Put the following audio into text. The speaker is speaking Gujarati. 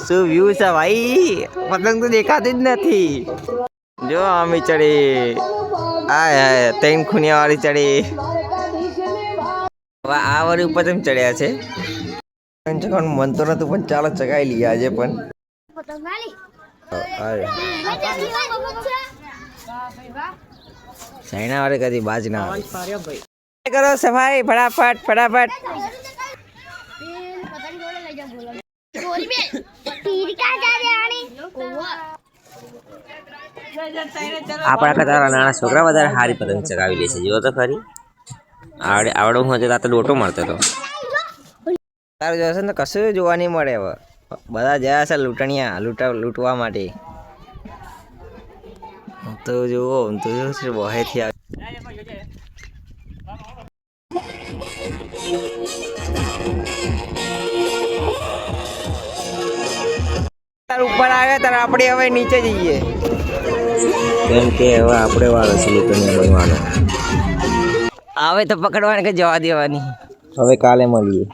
શું વ્યૂ છે ભાઈ, પતંગ તો દેખાતી જ નથી. જો અમે ચડી આય ત્રણ ખૂણિયા વાળી ચડી. આ વાળી ઉપર તેમ ચડ્યા છે. મન તો નતું પણ ચાલો ચગાવી લઈએ આજે પણ. ચાઇના વાળે કદી બાજ ના આવે. કરો સફાઈ ફટાફટ ફટાફટ. આપણા કરતા નાના છોકરા વધારે હારી પતંગ ચગાવી લે છે. જો તો ખરી આવડો હું હતો તો લોટો મળતો હતો. તારું જોશે ને કશું જોવા નહીં મળે. હવે બધા જયા છે લૂંટણિયા લૂંટવા માટે. તો જુઓ તો બહેથી આવે. ઉપર આવે ત્યારે આપણે હવે નીચે જઈએ, કેમ કે હવે આપણે વાળો છે લૂંટણિયા બનવાનો. આવે તો પકડવાની કે જવા દેવાની. હવે કાલે મળીએ.